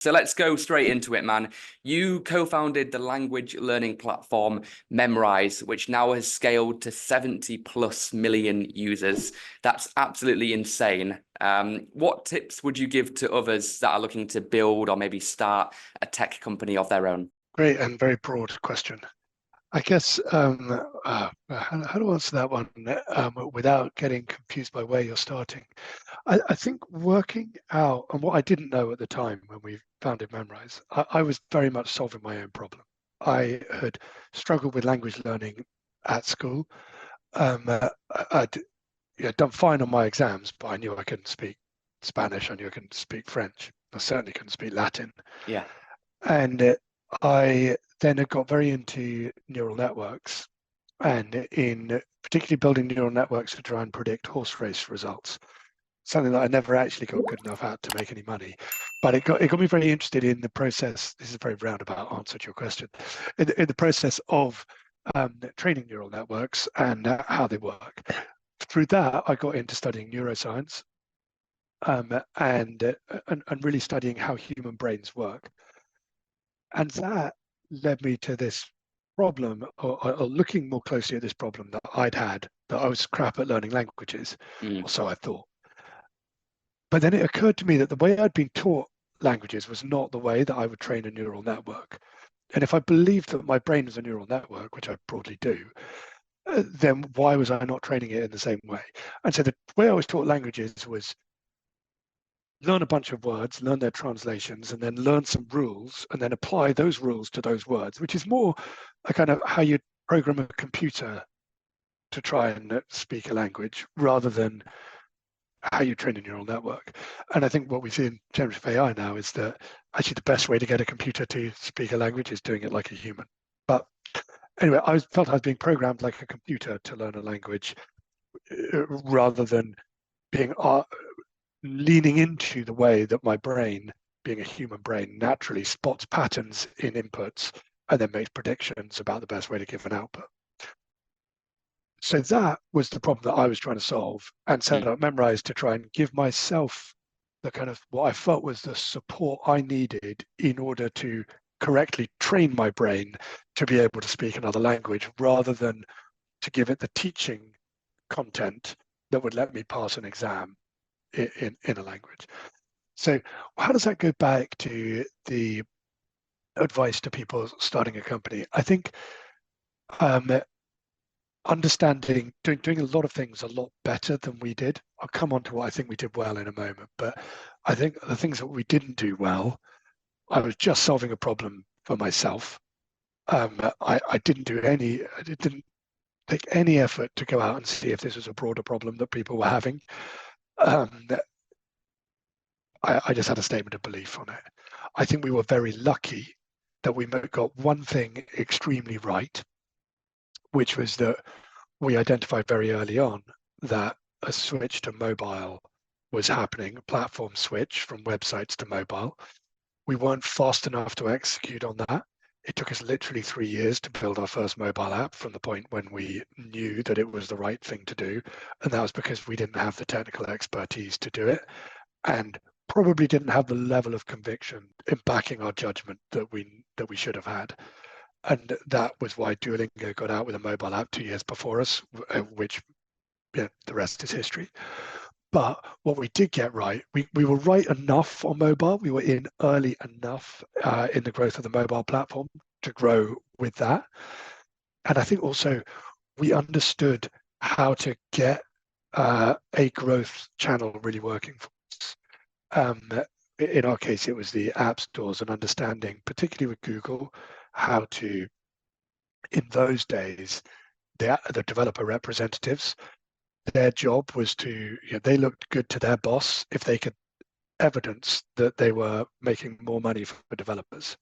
So let's go straight into it, man. You co-founded the language learning platform Memrise, which now has scaled to 70 plus million users. That's absolutely insane. What tips would you give to others that are looking to build or maybe start a tech company of their own? Great and very broad question. I guess how to answer that one without getting confused by where you're starting. I think working out, and what I didn't know at the time when we founded Memrise, I was very much solving my own problem. I had struggled with language learning at school. I'd done fine on my exams, but I knew I couldn't speak Spanish. I knew I couldn't speak French. I certainly couldn't speak Latin. Yeah. And I then had got very into neural networks, and in particularly building neural networks to try and predict horse race results, something that I never actually got good enough at to make any money. But it got me very interested in the process. This is a very roundabout answer to your question. In the process of training neural networks and how they work. Through that, I got into studying neuroscience and really studying how human brains work. And that led me to this problem, or looking more closely at this problem that I'd had, that I was crap at learning languages, or so I thought. But then it occurred to me that the way I'd been taught languages was not the way that I would train a neural network. And if I believed that my brain was a neural network, which I broadly do, then why was I not training it in the same way? And so the way I was taught languages was learn a bunch of words, learn their translations, and then learn some rules, and then apply those rules to those words, which is more a kind of how you program a computer to try and speak a language, rather than how you train a neural network. And I think what we see in generative AI now is that actually the best way to get a computer to speak a language is doing it like a human. But anyway, I felt I was being programmed like a computer to learn a language, rather than being leaning into the way that my brain, being a human brain, naturally spots patterns in inputs and then makes predictions about the best way to give an output. So that was the problem that I was trying to solve, and set up Memrise to try and give myself the kind of what I felt was the support I needed in order to correctly train my brain to be able to speak another language, rather than to give it the teaching content that would let me pass an exam in a language. So how does that go back to the advice to people starting a company? I think understanding, doing a lot of things a lot better than we did. I'll come on to what I think we did well in a moment, but I think the things that we didn't do well, I was just solving a problem for myself. I didn't take any effort to go out and see if this was a broader problem that people were having. I just had a statement of belief on it. I think we were very lucky that we got one thing extremely right, which was that we identified very early on that a switch to mobile was happening, a platform switch from websites to mobile. We weren't fast enough to execute on that. It took us literally 3 years to build our first mobile app from the point when we knew that it was the right thing to do. And that was because we didn't have the technical expertise to do it, and probably didn't have the level of conviction in backing our judgment that we should have had. And that was why Duolingo got out with a mobile app 2 years before us, which the rest is history. But what we did get right, we were right enough on mobile. We were in early enough in the growth of the mobile platform to grow with that. And I think also we understood how to get a growth channel really working for us. In our case, it was the app stores, and understanding, particularly with Google, how to, in those days, the developer representatives, their job was to, they looked good to their boss if they could evidence that they were making more money for developers.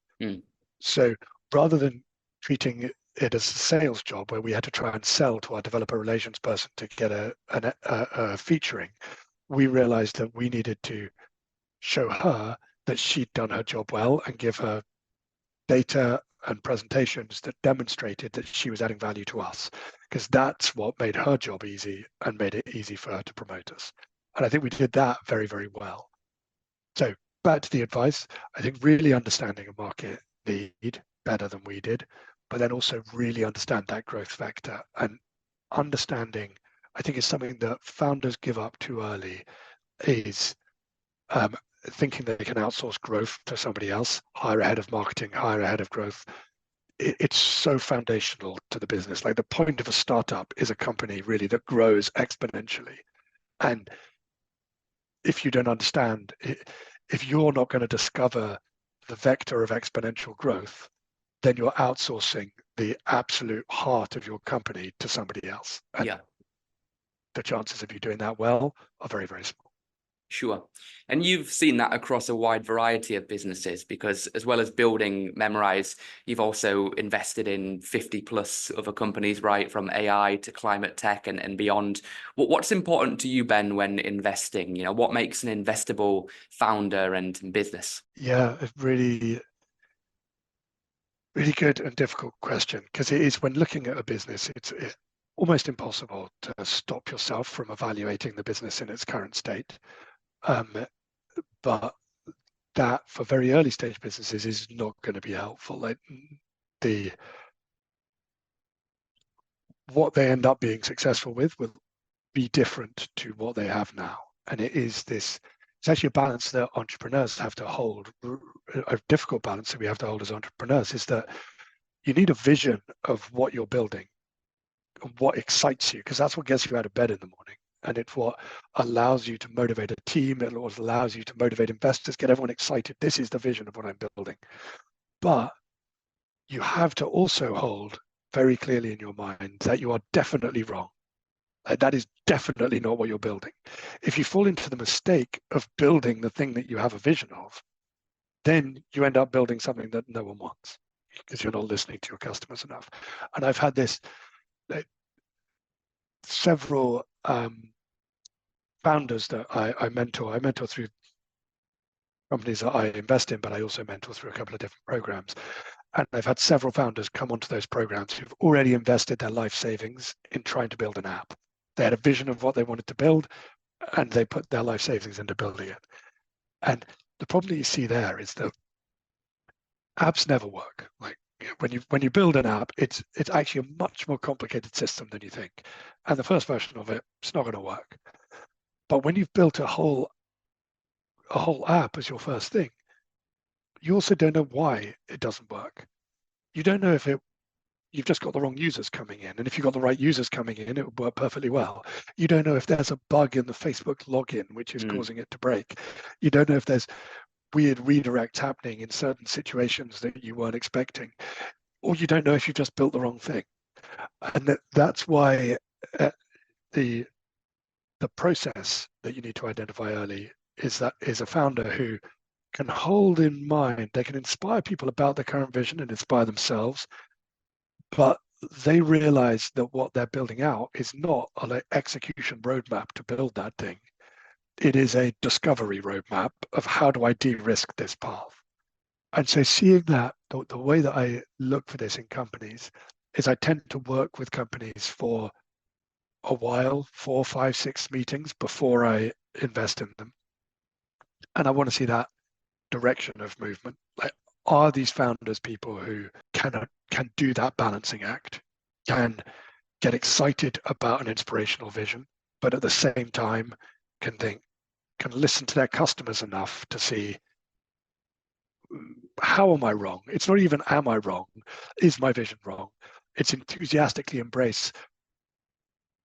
So rather than treating it as a sales job where we had to try and sell to our developer relations person to get a featuring, we realized that we needed to show her that she'd done her job well and give her data and presentations that demonstrated that she was adding value to us, because that's what made her job easy and made it easy for her to promote us. And I think we did that very, very well. So back to the advice. I think really understanding a market need better than we did, but then also really understand that growth vector, and understanding, I think, is something that founders give up too early, is thinking they can outsource growth to somebody else, hire ahead of marketing, hire ahead of growth. It's so foundational to the business. Like, the point of a startup is a company really that grows exponentially. And if you don't understand, if you're not going to discover the vector of exponential growth, then you're outsourcing the absolute heart of your company to somebody else. And Yeah. the chances of you doing that well are very, very small. Sure. And you've seen that across a wide variety of businesses, because as well as building Memrise, you've also invested in 50 plus other companies, right? From AI to climate tech and beyond. What's important to you, Ben, when investing? You know, what makes an investable founder and business? Yeah, a really, really good and difficult question, because it is, when looking at a business, it's almost impossible to stop yourself from evaluating the business in its current state. But that, for very early stage businesses, is not going to be helpful. Like, what they end up being successful with will be different to what they have now. And it's actually a balance that entrepreneurs have to hold, a difficult balance that we have to hold as entrepreneurs, is that you need a vision of what you're building and what excites you, because that's what gets you out of bed in the morning. And it's what allows you to motivate a team. It allows you to motivate investors, get everyone excited. This is the vision of what I'm building. But you have to also hold very clearly in your mind that you are definitely wrong. That is definitely not what you're building. If you fall into the mistake of building the thing that you have a vision of, then you end up building something that no one wants, because you're not listening to your customers enough. And I've had this, several founders that I mentor. I mentor through companies that I invest in, but I also mentor through a couple of different programs. And I've had several founders come onto those programs who've already invested their life savings in trying to build an app. They had a vision of what they wanted to build, and they put their life savings into building it. And the problem that you see there is that apps never work. Like, when you build an app, it's actually a much more complicated system than you think. And the first version of it's not going to work. But when you've built a whole app as your first thing, you also don't know why it doesn't work. You don't know if you've just got the wrong users coming in. And if you've got the right users coming in, it would work perfectly well. You don't know if there's a bug in the Facebook login, which is causing it to break. You don't know if there's weird redirects happening in certain situations that you weren't expecting. Or you don't know if you've just built the wrong thing. And that's why the process that you need to identify early is a founder who can hold in mind, they can inspire people about their current vision and inspire themselves, but they realize that what they're building out is not an execution roadmap to build that thing. It is a discovery roadmap of how do I de-risk this path. And so seeing that, the way that I look for this in companies is I tend to work with companies for a while, 4, 5, 6 meetings before I invest in them. And I want to see that direction of movement. Like, are these founders people who can do that balancing act, can get excited about an inspirational vision, but at the same time can listen to their customers enough to see, how am I wrong? It's not even am I wrong? Is my vision wrong? It's enthusiastically embrace,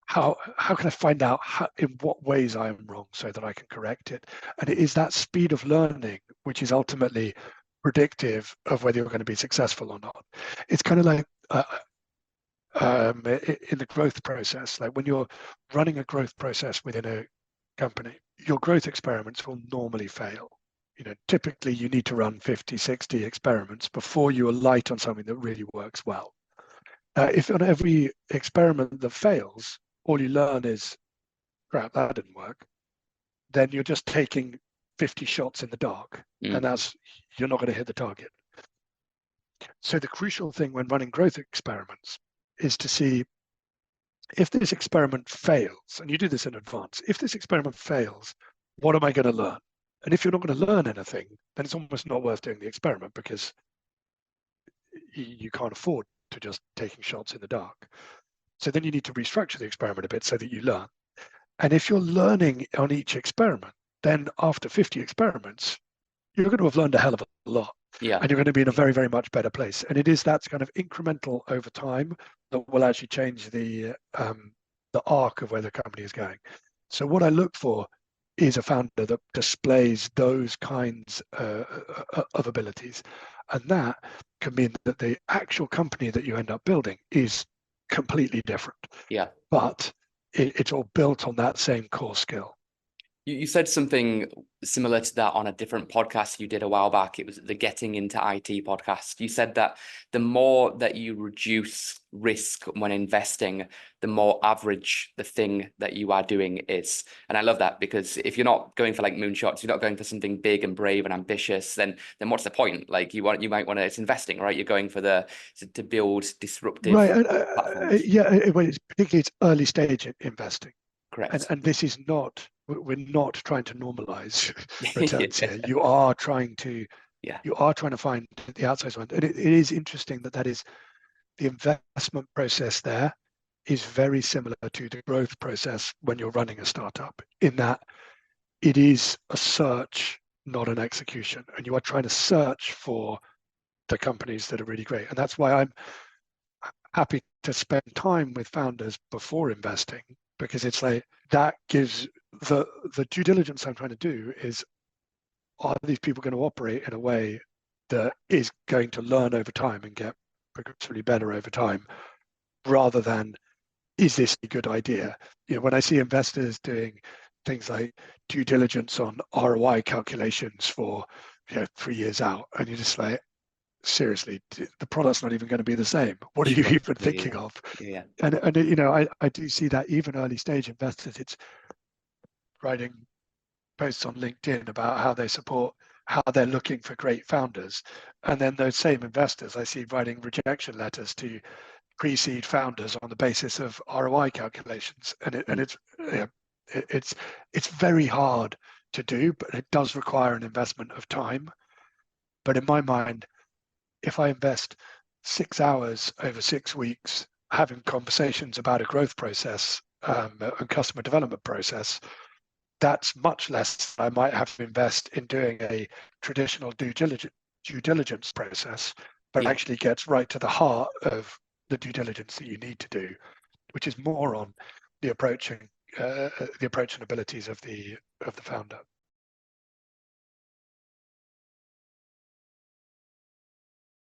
how can I find out in what ways I am wrong so that I can correct it? And it is that speed of learning which is ultimately predictive of whether you're going to be successful or not. It's kind of like in the growth process, like when you're running a growth process within a company, your growth experiments will normally fail. Typically you need to run 50, 60 experiments before you alight on something that really works well. If on every experiment that fails, all you learn is, crap, that didn't work, then you're just taking 50 shots in the dark, and you're not going to hit the target. So the crucial thing when running growth experiments is to see, if this experiment fails, and you do this in advance, if this experiment fails, what am I going to learn? And if you're not going to learn anything, then it's almost not worth doing the experiment, because you can't afford to just taking shots in the dark. So then you need to restructure the experiment a bit so that you learn. And if you're learning on each experiment, then after 50 experiments, you're going to have learned a hell of a lot. Yeah. And you're going to be in a very, very much better place. And it is that kind of incremental over time that will actually change the arc of where the company is going. So what I look for is a founder that displays those kinds of abilities. And that can mean that the actual company that you end up building is completely different. Yeah. But it's all built on that same core skill. You said something similar to that on a different podcast you did a while back. It was the Getting Into IT podcast. You said that the more that you reduce risk when investing, the more average the thing that you are doing is. And I love that, because if you're not going for like moonshots, you're not going for something big and brave and ambitious, then what's the point? Like you might want to, it's investing, right? You're going for to build disruptive platforms. Yeah, well, particularly it's early stage investing. Correct. And this is not, we're not trying to normalize returns Yeah. here. You are trying to Yeah. find the outside one. And it is interesting that is the investment process there is very similar to the growth process when you're running a startup, in that it is a search, not an execution. And you are trying to search for the companies that are really great. And that's why I'm happy to spend time with founders before investing, because it's like that gives the due diligence I'm trying to do is, are these people going to operate in a way that is going to learn over time and get progressively better over time, rather than, is this a good idea? You know, when I see investors doing things like due diligence on ROI calculations for 3 years out, and you're just like, seriously, the product's not even going to be the same. What are you even thinking of? Yeah. And I do see that even early stage investors, it's writing posts on LinkedIn about how they support, how they're looking for great founders. And then those same investors I see writing rejection letters to pre-seed founders on the basis of ROI calculations. And it's very hard to do, but it does require an investment of time. But in my mind, if I invest 6 hours over 6 weeks having conversations about a growth process and customer development process, that's much less than I might have to invest in doing a traditional due diligence process, but actually gets right to the heart of the due diligence that you need to do, which is more on the approach and abilities of the founder.